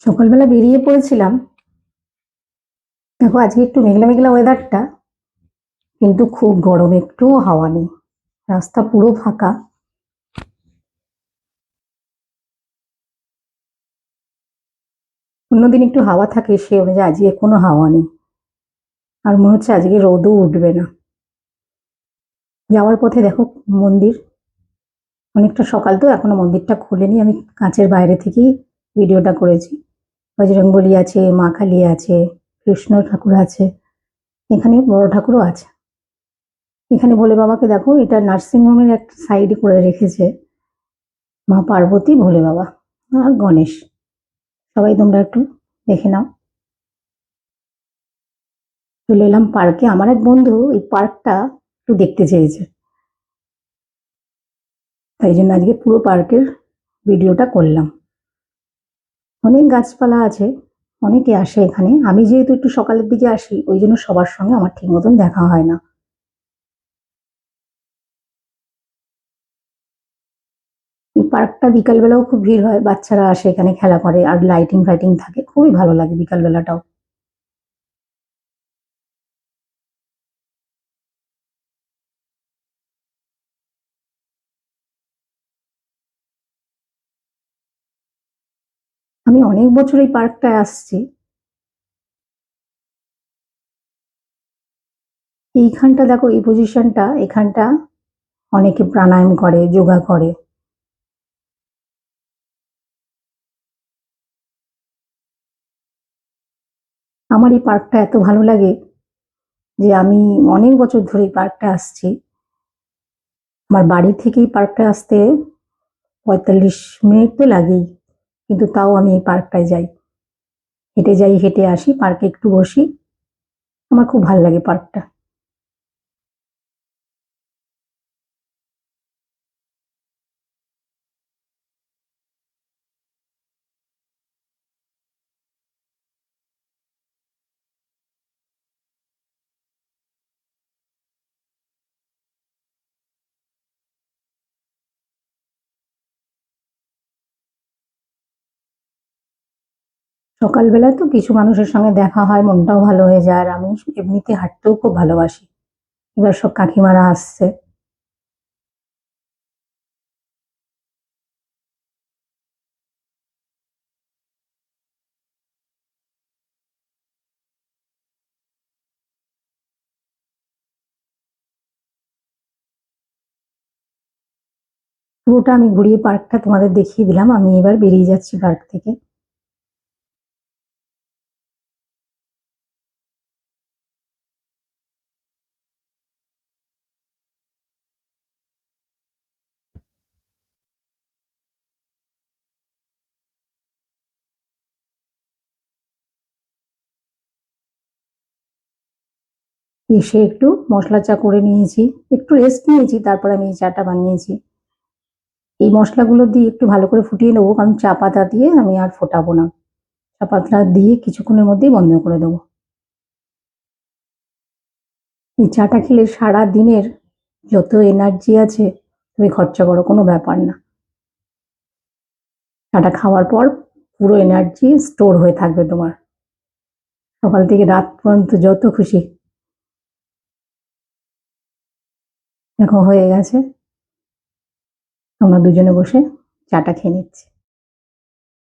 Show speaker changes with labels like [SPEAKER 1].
[SPEAKER 1] সকালবেলা বেরিয়ে পড়েছিলাম। দেখো আজকে একটু মেঘলা মেঘলা ওয়েদারটা, কিন্তু খুব গরম, একটুও হাওয়া নেই, রাস্তা পুরো ফাঁকা। অন্যদিন একটু হাওয়া থাকে, সে অনুযায়ী আজকে কোনো হাওয়া নেই। আর মনে হচ্ছে আজকে রোদও উঠবে না। যাওয়ার পথে দেখো মন্দির, অনেকটা সকাল তো এখনো মন্দিরটা খোলেনি। আমি কাঁচের বাইরে থেকেই ভিডিওটা করেছি। বজরংবলী আছে, মা কালী আছে, কৃষ্ণ ঠাকুর আছে, এখানে বড় ঠাকুরও আছে। এখানে ভোলে বাবাকে দেখো, এটা নার্সিংহোমের একটা সাইডে করে রেখেছে। মা পার্বতী, ভোলে বাবা আর গণেশ, সবাই তোমরা একটু দেখে নাও। চলে এলাম পার্কে। আমার এক বন্ধু এই পার্কটা একটু দেখতে চেয়েছে, তাই জন্য আজকে পুরো পার্কের ভিডিওটা করলাম। অনেক গাছপালা আছে, অনেকে আসে এখানে। আমি যেহেতু একটু সকালের দিকে আসি, ওই জন্য সবার সঙ্গে আমার ঠিক মতন দেখা হয় না। এই পার্কটা বিকালবেলাও খুব ভিড় হয়, বাচ্চারা আসে এখানে খেলা করে, আর লাইটিং ফাইটিং থাকে, খুবই ভালো লাগে বিকালবেলাটাও। আমি অনেক বছর এই পার্কটায় আসছি। এইখানটা দেখো, এই পজিশনটা, এখানটা অনেকে প্রাণায়াম করে, যোগা করে। আমার এই পার্কটা এত ভালো লাগে যে আমি অনেক বছর ধরে এই পার্কটা আসছি। আমার বাড়ি থেকে এই পার্কটা আসতে 45 মিনিট তো লাগেই, কিন্তু তাও আমি এই পার্কটায় যাই, হেঁটে যাই, হেঁটে আসি, পার্কে একটু বসি। আমার খুব ভালো লাগে পার্কটা। সকালবেলা তো কিছু মানুষের সঙ্গে দেখা হয়, মনটাও ভালো হয়ে যায়। আর আমি এমনিতে হাঁটতেও খুব ভালোবাসি। এবার সব কাকিমারা আসছে। পুরোটা আমি ঘুরিয়ে পার্কটা তোমাদের দেখিয়ে দিলাম। আমি এবার বেরিয়ে যাচ্ছি পার্ক থেকে। এসে একটু মশলা চা করে নিয়েছি, একটু রেস্ট নিয়েছি, তারপর আমি এই চাটা বানিয়েছি। এই মশলাগুলো দিয়ে একটু ভালো করে ফুটিয়ে নেবো, কারণ চা পাতা দিয়ে আমি আর ফোটাবো না। চা পাতা দিয়ে কিছুক্ষণের মধ্যেই বন্ধ করে দেবো। এই চাটা খেলে সারা দিনের যত এনার্জি আছে তুমি খরচা করো, কোনো ব্যাপার না। চাটা খাওয়ার পর পুরো এনার্জি স্টোর হয়ে থাকবে তোমার, সকাল থেকে রাত পর্যন্ত যত খুশি। দেখো হয়ে গেছে, আমরা দুজনে বসে চাটা খেয়ে নিচ্ছি।